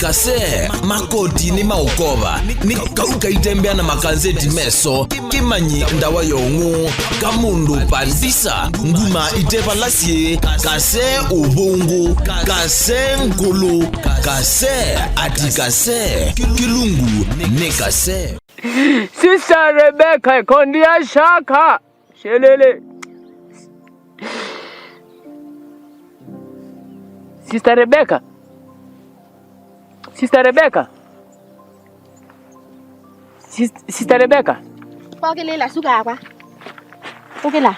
Kasee makoti ni maukoba ni kauka itembea na makanzeti meso kimanyi ndawa yongu kamundu pandisa nguma itepa lasie Kasee ubungu Kasee nkulu Kasee ati Kasee kilungu ne Kasee. Sister Rebecca kondia shaka shelele. Sister Rebecca Sister Rebecca. Pokelela suka kwa. Pokela.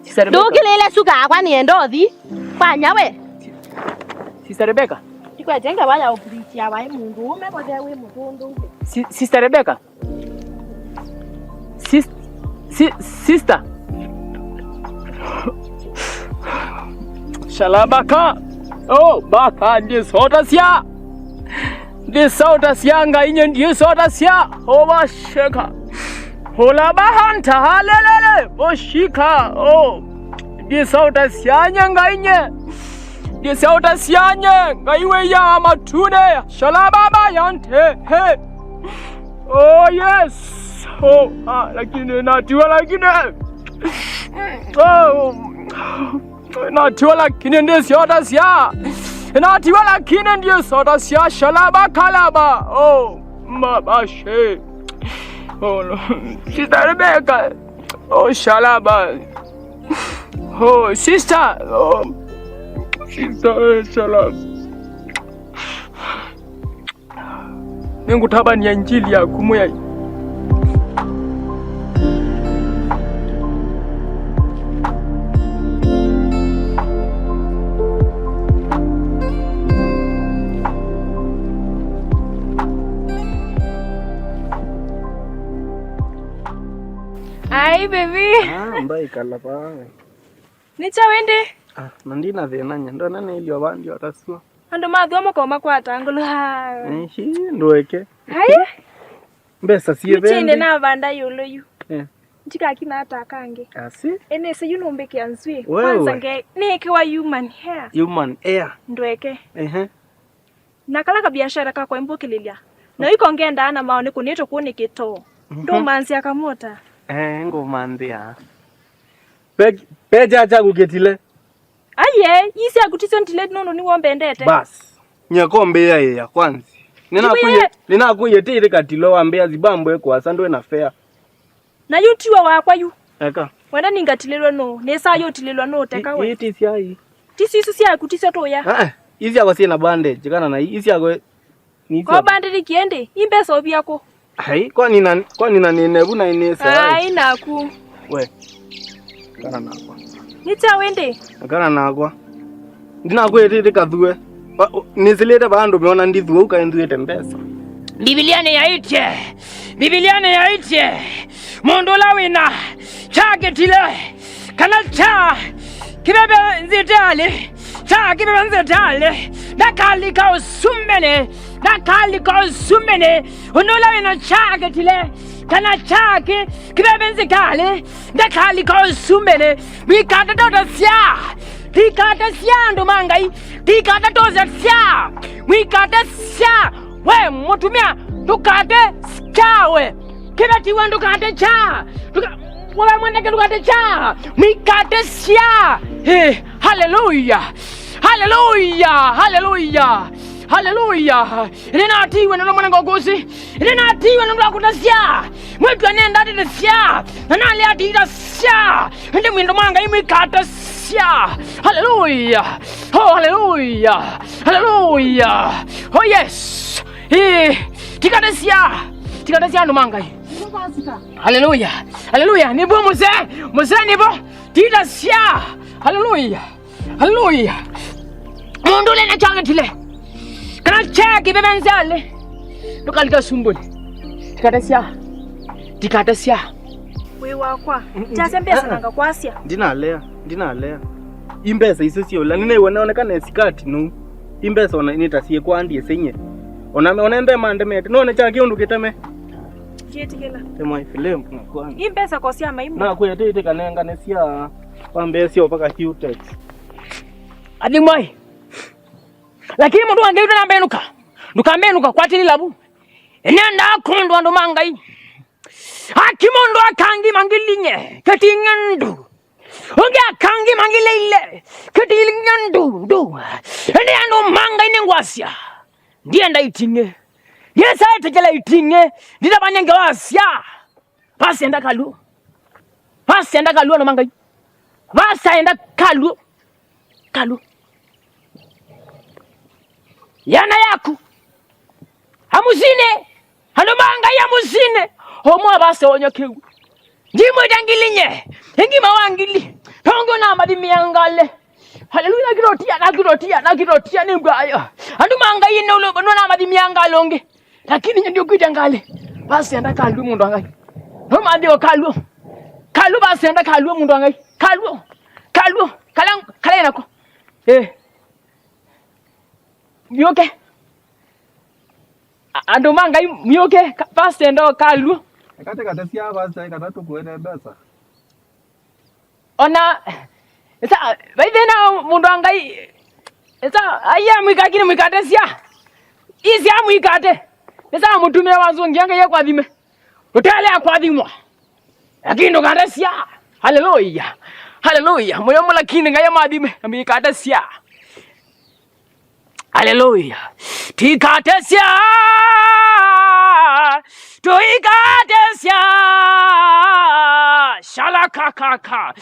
Sister Rebecca. Dokelela suka kwa ni endothi. Fanya we. Sister Rebecca. Ikwa jenga waya obritia wa mungu umekode we mutundu. Sister Rebecca. Sister. Shalabaka. Oh, baka ndi soda Syaa. Ndi soda Syaa ngainye ndi soda Syaa. Oh basheka. Hola bahanta halelele. Boshika. Oh. Ndi soda Syaa ngainye. Ndi soda Syaa ngaiwe ya matune. Shalababa yante. He. Oh yes. Oh, lakini natiwa lakini. Oh. Natiwa lakini ndi soda Syaa. Natiwa lakini ndi soda Syaa shalaba kalaba. Oh, mabashe. Oh, no. Sister Rebecca. Oh, shalaba. Oh, sister. Oh, sister shalaba. Ningutaba ni injili ya kumuya. Hi baby. Mbai kalapa. Nicha wende? Nandina venanya ndo nane ili wabandi watasua. Ando madhoma kwa makwata angolo ha. Ndoeke. Hai? Mbesa siye vende. Nichende na banda yolo yu. Njika kina hata kange. Asi? Ene se yuno mbeke answe. Wewe. Kwanza nge neke wa human hair. Human hair. Ndoeke. Nakala ka biashara ka kwa mbokelelia. Na iko ngenda ana maone kuneto kuone kito. Ndo manzi akamota. Ngomandia. Peja acha kuketile. Aye, isi akutisa ntile nono ni wombe ndete. Bas. Nyakombe ya kwanza. Nina kuye tire katilo wambea zibambo eko asando na fair. Na yutiwa wakwa yu. Eka. Wenda ningatilelwa no. Nesa yotilelwa no teka we. Iti Syaa hii. Tisi Syaa kutisa to ya. Hizi yako si na bandage kana na hizi yako ni kwa bandage kiende. Imbesa obi yako. Hai kwa nina nenebu na inesa. Hai naku. We. Kana nakwa. Nita wende. Kana nakwa. Ndina kwete kathue. Nizilete bando meona ndithue ukaendhuete mbesa. Bibiliane yaitye. Mundu la wina. Chaketile. Kana cha. Kibebe nzitale. Cha kibebe nzitale. Nakalika usumene. Unula wina chaketile. Kana chake. Kibebe nzitale. Nakalika usumene. Mikata tota Syaa. Tikata Syaa ndo mangai. Tikata toza Syaa. Mikata Syaa. We mutumia tukate Syaa we. Kibati wandu kate Syaa. Wewe mwanake tukate Syaa. Mikate Syaa. Hallelujah. Ninatiwe na mwana ngogozi. Ninatiwe na mwana Syaa. Mwetu anenda ati Syaa. Nali ati Syaa. Ndi mwindo mwanga imikate Syaa. Hallelujah. Oh hallelujah. Oh yes. Tikate Syaa ndo manga. Hallelujah. Nibo muse nibo. Tita Syaa. Hallelujah. Mundu le na changatile. Kana cheki bebenzale. Tukalika sumbuli. Tikate Syaa. We wakwa. Jase mbesa nanga kwa Syaa. Ndinalea. Imbesa isosio la nine wanaonekana esikati no. Imbesa nitasie kwa ndie senye. Ona mbe mande mete. None chaki undukiteme. Jetikela. Tema ifilem kuna kwa. Imbesa kwa Syaa maimu. Na kwa yete kanenga ne Syaa. Pambe sio paka Q-text. Adimai. Lakini mundu wange yuta nambenuka. Ndukambenuka kwatili labu. Enenda kondo ando mangai. Akimondo akangi mangilinye. Katingandu. Onge akangi mangile ile. Katilingandu. Ende ando mangai nengwasya. Ndienda itinge. Yesa etekela itinge. Ndida banyenge wasya. Basi enda kalu. Basi enda kalu ando mangai. Basi enda kalu. Kalu. Yana yaku. Hamusine. Hano mangai hamusine. Homo basi onyokewu. Ndimo dangilinye. Ngima wangili. Tongo na madimiangale. Haleluya nakirotia nimbayo. Andu mangai no na madimiangale onge. Lakini ndio kwitangale. Basi enda kalu mundu wangai. No mandio kalu. Kalu basi enda kalu mundu wangai. Kalu. Kala nako. Mioke. Andu mangai mioke basi enda kalu. Kata Syaa basi kata tukuene besa. Ona esa baidena mundu wangai. Esa aya mwikakini mwikate Syaa. Isi amwikate. Esa mutumia wazungi yanga ya kwathime. Utale akwathimwa. Lakini ndo kata Syaa. Haleluya. Moyo mulakini ngaya mathime mwikate Syaa. Haleluya. Tikate Syaa. Tuikate Syaa. Shalakakaka.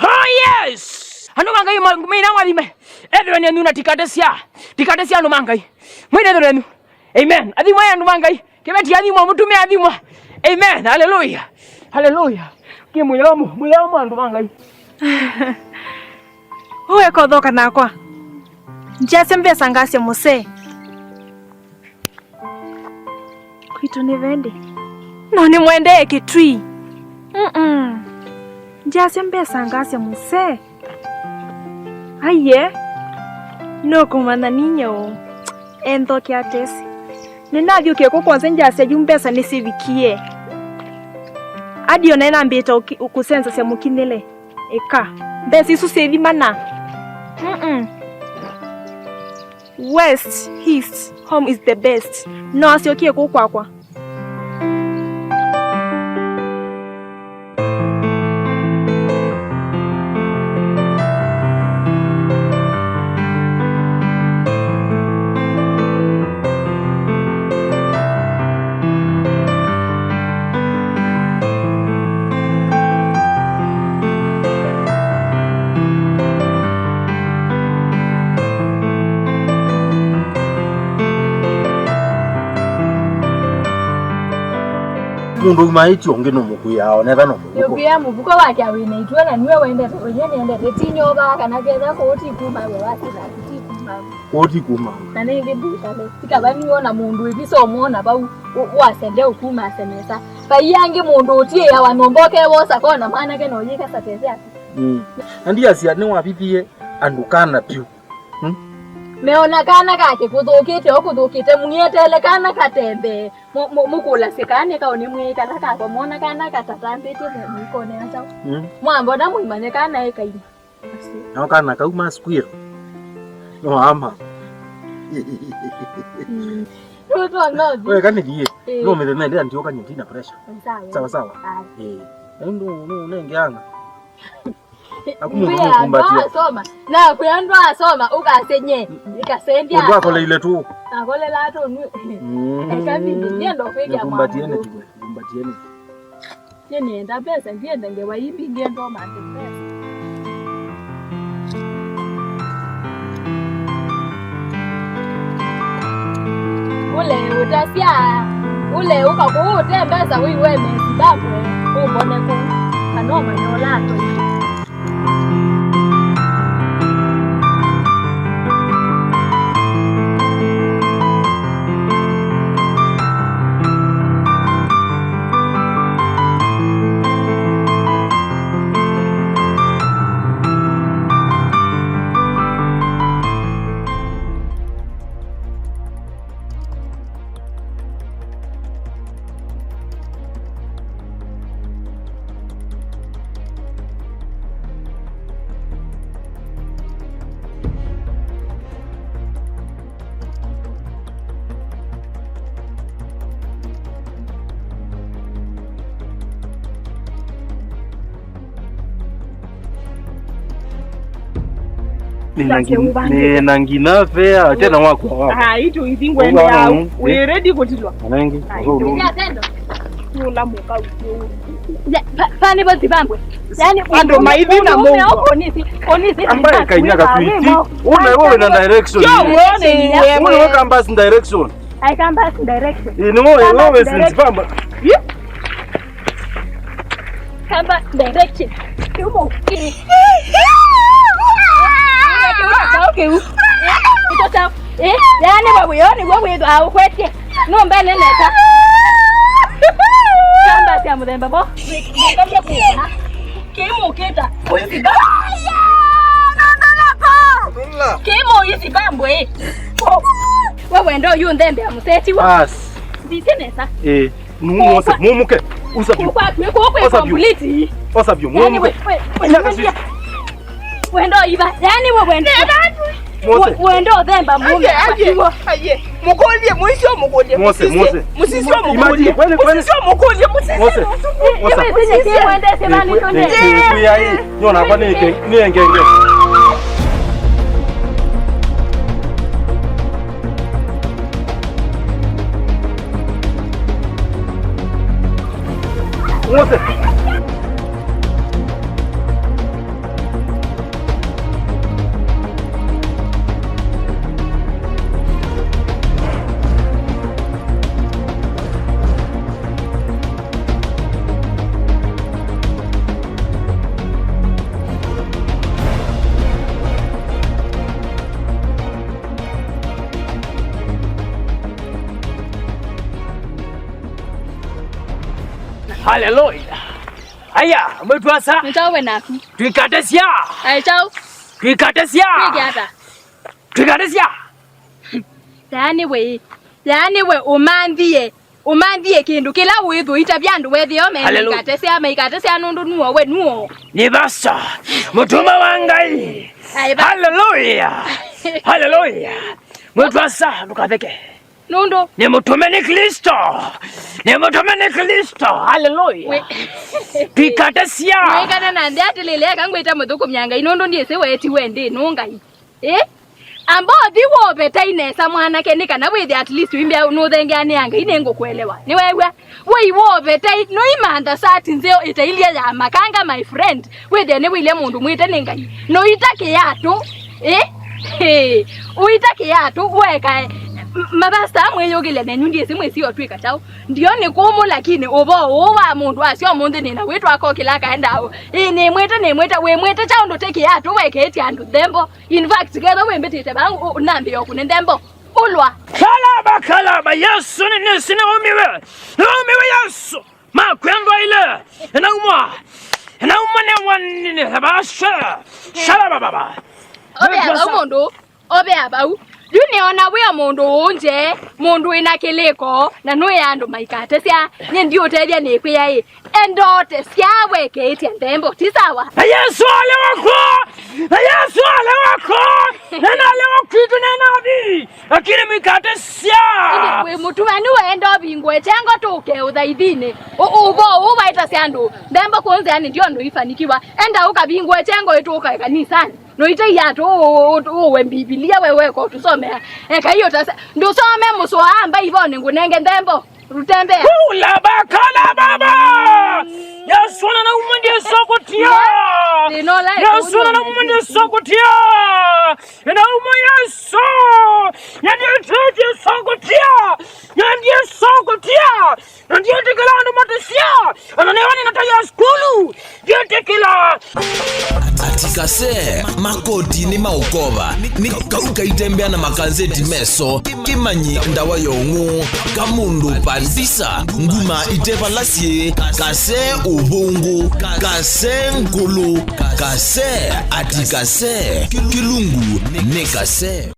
Oh yes. Anu mangai mina mathime. Edwene anu na tikate Syaa. Tikate Syaa anu mangai. Mwine edwene. Amen. Adhimwa anu mangai. Kibeti adhimwa mutume adhimwa. Amen. Haleluya. Mwilamu anu mangai. Uwe kodhoka nakwa. Njase mbesa ngase muse. Kwito ni vende. No ni mwende kitui. Njase mbesa ngase muse. Aye. No kumana ninyo. Endo kiatesi. Ninavyo kieko kwanza njase jumbesa nisivikie. Adio nena mbeta ukusenza se mukinele. Eka. Mbesi isu sevi mana. West, east, home is the best. No asiokie kwa. Mundu maiti onge no mukuya onetha no mukuya. Yokuya mubuko wake awine itwana niwe wende tinyo ba kana keza koti kuma we wasila kuma. Koti kuma. Nane ngibuka le. Tikabani ona mundu ibiso muona ba wasende ukuma asemesa. Bayange mundu utie ya wanomboke bosa kona maana ke no yika sateze ati. Andi asia ne wapipie andukana piu. Meona kana kake kudukite munyetele kana katembe mukula sekane kaone mweka taka muona kana katatambete mukone acha mwambo na muimane kana ekai no kana kauma square no ama Roto no wewe kani die no mede nende antioka nyitina pressure sawa ndo nengeanga Akumbati soma na kuyandwa asoma ukasenye ikasendia ndo akole ile tu akole la to ekabi ndiendo kwega kumbatiene nienda pesa ndienda ngewaibi ngendo mande pesa ule utasia ule ukakutembeza wewe Zimbabwe ubone ko kanoma nyolato Nina ngina fea tena wako. Itu izingwe yao. We ready kutilwa. Anangi. Nula muka uko. Pani bozi bambwe. Yani ando maivi na Mungu. Onisi. Ambaye kainyaga tuiti. Wewe na direction. Wewe kamba direction. I come back direction. Wewe sinzipamba. Come back direction. Yumo. Yani wewe au kwete. No mbele leta. Kamba sia mudemba bo. Ngambia kuona. Kimo kita. Kimo hizi bambwe. Wewe ndio yu ndembe amuseti wa. Bas. Ndisenesa. Mumuke. Usabyo. Kwa complete. Osabyo. Mumuke. Wewe ndio iba. Yani wewe ndio. Wewe ndio ndemba mume. Aye. Mukolie mwisho mukolie. Mose. Musisio mukolie. Musisio mukolie. Mose. Wewe sije mwende semani tonde. Kuyai. Nyona kwa ni engenge. Mose. Hallelujah. Aya, mtwasa. Mtawe naku. Twikate Syaa. Ai chao. Twikate Syaa. Kigata. Twikate Syaa. Yani we umandie kindu kila withu itabyandu wethio meikate Syaa nundu nuo we nuo. Ni basa. Mutuma wangai. Hallelujah. Hallelujah. Mtwasa tukatheke. Nundu. Ni mutume ni Kristo. Hallelujah. Twikate Syaa. Mwikana na ndati lile kangwita muthuku myanga inondo ndiye seweti wende nungai. Ambo thiwo betainesa mwana kenika na withi at least wimbia nuthengeane yanga inengo kuelewa. Ni wewe. Wei wo betai no imanda sati nzeo itailia ya makanga my friend. Withi ne wile mundu mwite ningai. No itake yatu. Uitake yatu weka mabasta mweyogile nenyu ndiye simwesi otwika chao ndio ni kumu lakini owa mundu asio mundu nina wetu akokila kaendao ni mwete we mwete chao ndo teki yatu weke eti andu dembo in fact together we mbetete bangu nambi yokune dembo ulwa kalaba Yesu ni sine umiwe Yesu makwendwa ile inaumwa ne wanini habasha shala baba obe abau Juniona we mundu unje mundu ina kiliko na no yandu maikate Syaa nye ndio tedia ni kwiai endote Syaa weke eti ndembo tisawa Yesu ale wako nena ale wakitu nena abi akini mikate Syaa we mutumani we endo bingwe chengo tuke uthaithine ubaita Syandu ndembo konze yani ndio ndo ifanikiwa enda ukabingwe chengo ituka kanisani no ite yato we Biblia wewe ko tusomea eka hiyo tasa ndo some muswamba ivone ngunenge ndembo rutembe ula bakala baba Yesu na umende sokotia Yesu na umende sokotia na umo Yesu ndiye sokotia ndiye tekelando matisia ananewani nataya skulu ndiye tekela Kasee makoti ni maukova ni kaitembea na makanzeti meso kimanyi ndawa yongu kamundu pandisa nguma itepa lasie Kasee ubungu Kasee nkulu Kasee ati Kasee kilungu ne Kasee